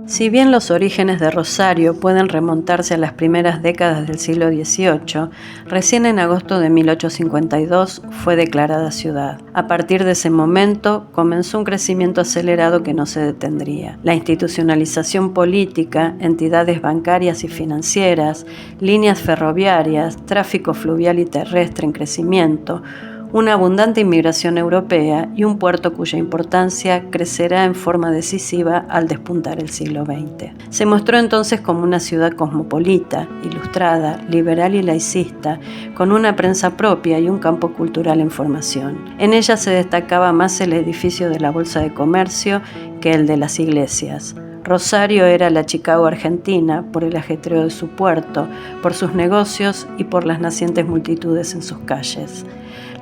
Si bien los orígenes de Rosario pueden remontarse a las primeras décadas del siglo XVIII, recién en agosto de 1852 fue declarada ciudad. A partir de ese momento comenzó un crecimiento acelerado que no se detendría. La institucionalización política, entidades bancarias y financieras, líneas ferroviarias, tráfico fluvial y terrestre en crecimiento, una abundante inmigración europea y un puerto cuya importancia crecerá en forma decisiva al despuntar el siglo XX. Se mostró entonces como una ciudad cosmopolita, ilustrada, liberal y laicista, con una prensa propia y un campo cultural en formación. En ella se destacaba más el edificio de la Bolsa de Comercio que el de las iglesias. Rosario era la Chicago argentina por el ajetreo de su puerto, por sus negocios y por las nacientes multitudes en sus calles.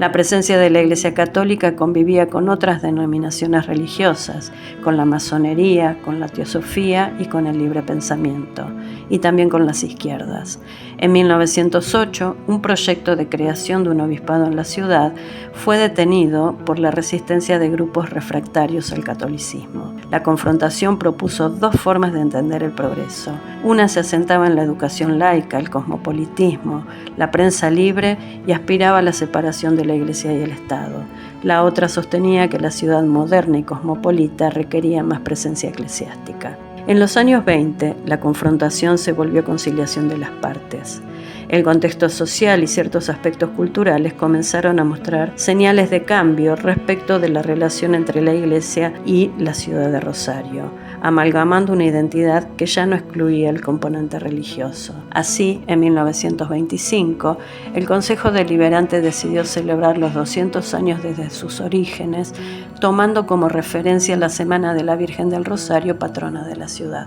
La presencia de la Iglesia Católica convivía con otras denominaciones religiosas, con la masonería, con la teosofía y con el libre pensamiento, y también con las izquierdas. En 1908, un proyecto de creación de un obispado en la ciudad fue detenido por la resistencia de grupos refractarios al catolicismo. La confrontación propuso dos formas de entender el progreso. Una se asentaba en la educación laica, el cosmopolitismo, la prensa libre y aspiraba a la separación de la Iglesia y el Estado. La otra sostenía que la ciudad moderna y cosmopolita requería más presencia eclesiástica. En los años 20, la confrontación se volvió conciliación de las partes. El contexto social y ciertos aspectos culturales comenzaron a mostrar señales de cambio respecto de la relación entre la Iglesia y la ciudad de Rosario, amalgamando una identidad que ya no excluía el componente religioso. Así, en 1925, el Consejo Deliberante decidió celebrar los 200 años desde sus orígenes, tomando como referencia la Semana de la Virgen del Rosario, patrona de la ciudad.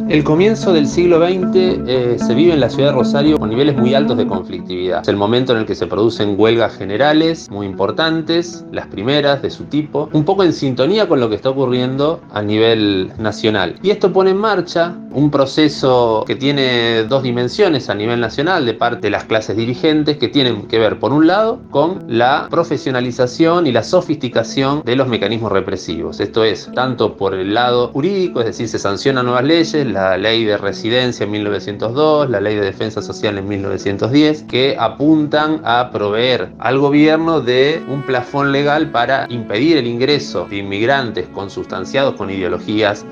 El comienzo del siglo XX se vive en la ciudad de Rosario con niveles muy altos de conflictividad. Es el momento en el que se producen huelgas generales muy importantes, las primeras de su tipo, un poco en sintonía con lo que está ocurriendo a nivel nacional. Y esto pone en marcha un proceso que tiene dos dimensiones a nivel nacional de parte de las clases dirigentes que tienen que ver, por un lado, con la profesionalización y la sofisticación de los mecanismos represivos. Esto es, tanto por el lado jurídico, es decir, se sancionan nuevas leyes, la ley de residencia en 1902, la ley de defensa social en 1910, que apuntan a proveer al gobierno de un plafón legal para impedir el ingreso de inmigrantes consustanciados con ideologías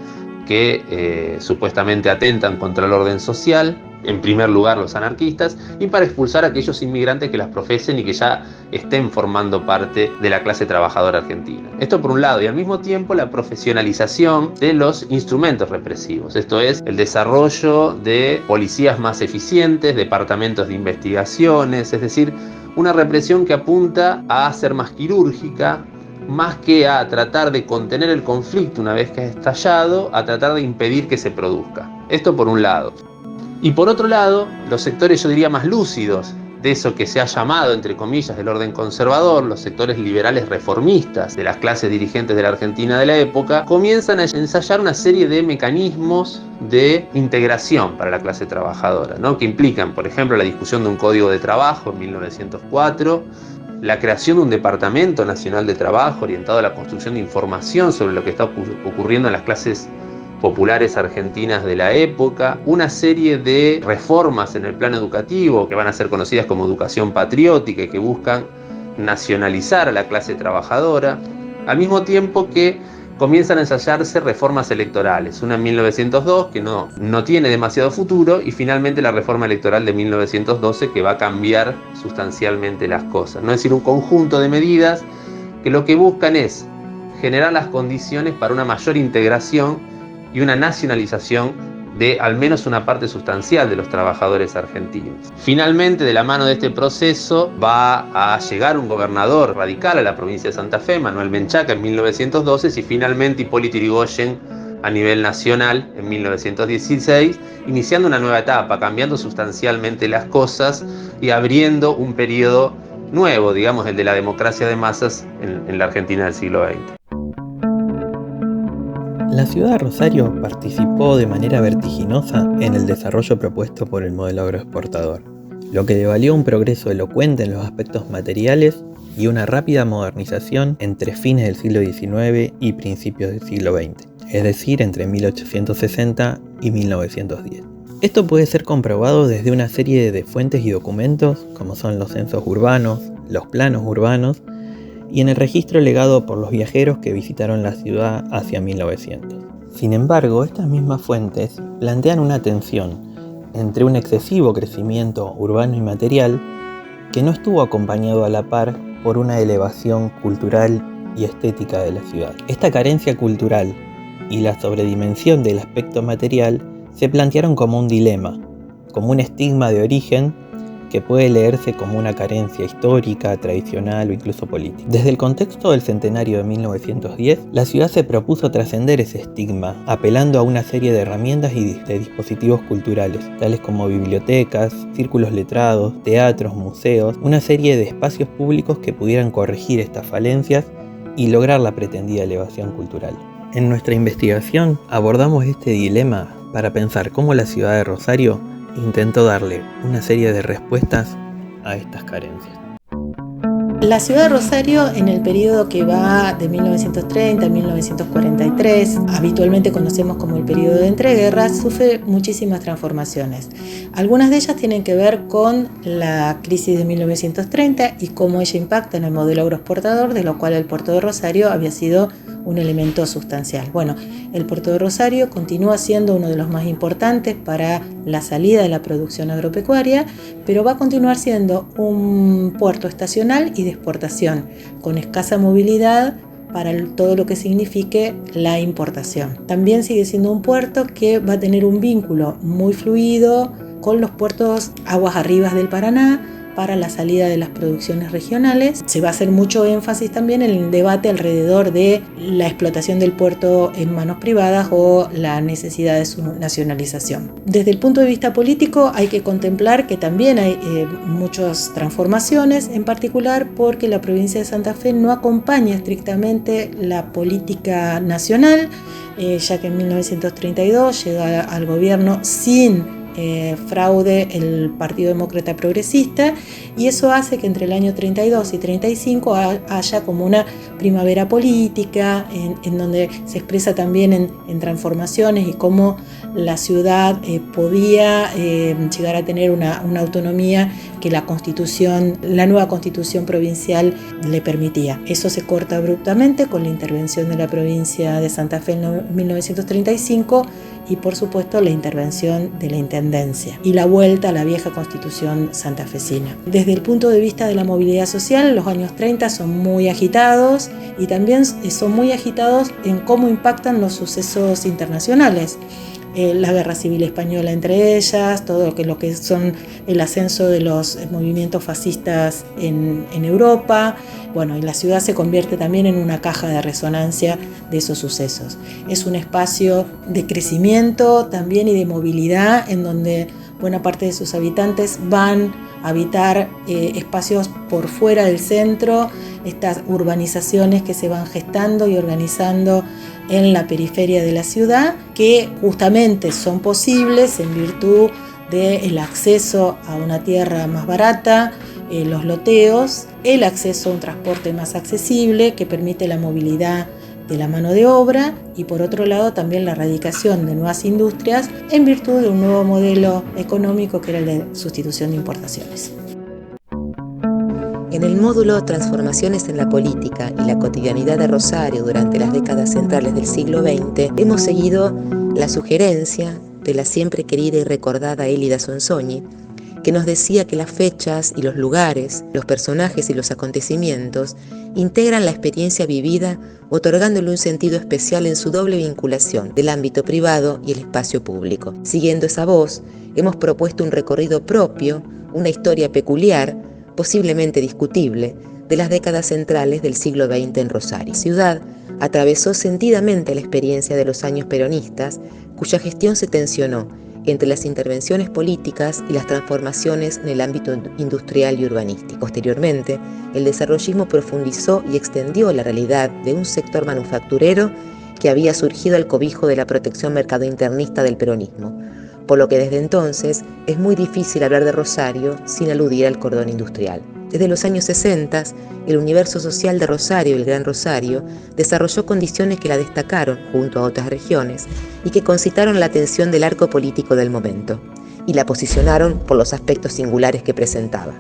que supuestamente atentan contra el orden social, en primer lugar los anarquistas, y para expulsar a aquellos inmigrantes que las profesen y que ya estén formando parte de la clase trabajadora argentina. Esto por un lado, y al mismo tiempo la profesionalización de los instrumentos represivos, esto es, el desarrollo de policías más eficientes, departamentos de investigaciones, es decir, una represión que apunta a ser más quirúrgica, más que a tratar de contener el conflicto una vez que ha estallado, a tratar de impedir que se produzca. Esto por un lado. Y por otro lado, los sectores, yo diría, más lúcidos de eso que se ha llamado, entre comillas, del orden conservador, los sectores liberales reformistas de las clases dirigentes de la Argentina de la época, comienzan a ensayar una serie de mecanismos de integración para la clase trabajadora, ¿no? Que implican, por ejemplo, la discusión de un código de trabajo en 1904, la creación de un Departamento Nacional de Trabajo orientado a la construcción de información sobre lo que está ocurriendo en las clases populares argentinas de la época, una serie de reformas en el plano educativo que van a ser conocidas como educación patriótica y que buscan nacionalizar a la clase trabajadora, al mismo tiempo que comienzan a ensayarse reformas electorales, una en 1902 que no tiene demasiado futuro y finalmente la reforma electoral de 1912 que va a cambiar sustancialmente las cosas, ¿no? Es decir, un conjunto de medidas que lo que buscan es generar las condiciones para una mayor integración y una nacionalización de al menos una parte sustancial de los trabajadores argentinos. Finalmente, de la mano de este proceso, va a llegar un gobernador radical a la provincia de Santa Fe, Manuel Menchaca, en 1912, y finalmente Hipólito Yrigoyen a nivel nacional en 1916, iniciando una nueva etapa, cambiando sustancialmente las cosas y abriendo un periodo nuevo, digamos, el de la democracia de masas en la Argentina del siglo XX. La ciudad de Rosario participó de manera vertiginosa en el desarrollo propuesto por el modelo agroexportador, lo que le valió un progreso elocuente en los aspectos materiales y una rápida modernización entre fines del siglo XIX y principios del siglo XX. es decir, entre 1860 y 1910. Esto puede ser comprobado desde una serie de fuentes y documentos, como son los censos urbanos, los planos urbanos, y en el registro legado por los viajeros que visitaron la ciudad hacia 1900. Sin embargo, estas mismas fuentes plantean una tensión entre un excesivo crecimiento urbano y material que no estuvo acompañado a la par por una elevación cultural y estética de la ciudad. Esta carencia cultural y la sobredimensión del aspecto material se plantearon como un dilema, como un estigma de origen que puede leerse como una carencia histórica, tradicional o incluso política. Desde el contexto del centenario de 1910, la ciudad se propuso trascender ese estigma, apelando a una serie de herramientas y de dispositivos culturales, tales como bibliotecas, círculos letrados, teatros, museos, una serie de espacios públicos que pudieran corregir estas falencias y lograr la pretendida elevación cultural. En nuestra investigación abordamos este dilema para pensar cómo la ciudad de Rosario intentó darle una serie de respuestas a estas carencias. La ciudad de Rosario, en el periodo que va de 1930 a 1943, habitualmente conocemos como el periodo de entreguerras, sufre muchísimas transformaciones. Algunas de ellas tienen que ver con la crisis de 1930 y cómo ella impacta en el modelo agroexportador, de lo cual el puerto de Rosario había sido un elemento sustancial. Bueno, el puerto de Rosario continúa siendo uno de los más importantes para la salida de la producción agropecuaria, pero va a continuar siendo un puerto estacional y de exportación, con escasa movilidad para todo lo que signifique la importación. También sigue siendo un puerto que va a tener un vínculo muy fluido con los puertos aguas arriba del Paraná, para la salida de las producciones regionales. Se va a hacer mucho énfasis también en el debate alrededor de la explotación del puerto en manos privadas o la necesidad de su nacionalización. Desde el punto de vista político hay que contemplar que también hay muchas transformaciones, en particular porque la provincia de Santa Fe no acompaña estrictamente la política nacional, ya que en 1932 llega al gobierno sin fraude el Partido Demócrata Progresista, y eso hace que entre el año 32 y 35 haya como una primavera política en donde se expresa también en transformaciones y cómo la ciudad podía llegar a tener una autonomía que la nueva constitución provincial le permitía. Eso se corta abruptamente con la intervención de la provincia de Santa Fe en 1935 y por supuesto la intervención de la Intendencia y la vuelta a la vieja constitución santafesina. Desde el punto de vista de la movilidad social, los años 30 son muy agitados y también son muy agitados en cómo impactan los sucesos internacionales. La guerra civil española entre ellas, todo lo que son el ascenso de los movimientos fascistas en Europa. Bueno, y la ciudad se convierte también en una caja de resonancia de esos sucesos. Es un espacio de crecimiento también y de movilidad en donde buena parte de sus habitantes van a habitar espacios por fuera del centro, estas urbanizaciones que se van gestando y organizando en la periferia de la ciudad, que justamente son posibles en virtud del acceso a una tierra más barata, los loteos, el acceso a un transporte más accesible que permite la movilidad de la mano de obra y por otro lado también la erradicación de nuevas industrias en virtud de un nuevo modelo económico que era el de sustitución de importaciones. En el módulo Transformaciones en la política y la cotidianidad de Rosario durante las décadas centrales del siglo XX, hemos seguido la sugerencia de la siempre querida y recordada Elida Sonsoni, que nos decía que las fechas y los lugares, los personajes y los acontecimientos integran la experiencia vivida, otorgándole un sentido especial en su doble vinculación del ámbito privado y el espacio público. Siguiendo esa voz, hemos propuesto un recorrido propio, una historia peculiar, posiblemente discutible, de las décadas centrales del siglo XX en Rosario. La ciudad atravesó sentidamente la experiencia de los años peronistas, cuya gestión se tensionó entre las intervenciones políticas y las transformaciones en el ámbito industrial y urbanístico. Posteriormente, el desarrollismo profundizó y extendió la realidad de un sector manufacturero que había surgido al cobijo de la protección mercadointernista del peronismo, por lo que desde entonces es muy difícil hablar de Rosario sin aludir al cordón industrial. Desde los años 60, el universo social de Rosario, el Gran Rosario, desarrolló condiciones que la destacaron junto a otras regiones y que concitaron la atención del arco político del momento y la posicionaron por los aspectos singulares que presentaba.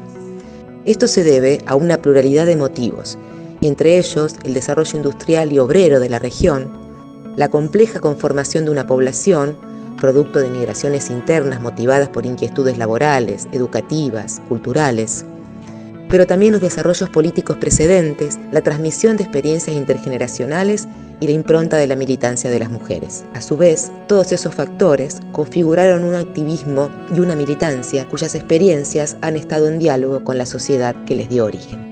Esto se debe a una pluralidad de motivos, entre ellos el desarrollo industrial y obrero de la región, la compleja conformación de una población, producto de migraciones internas motivadas por inquietudes laborales, educativas, culturales, pero también los desarrollos políticos precedentes, la transmisión de experiencias intergeneracionales y la impronta de la militancia de las mujeres. A su vez, todos esos factores configuraron un activismo y una militancia cuyas experiencias han estado en diálogo con la sociedad que les dio origen.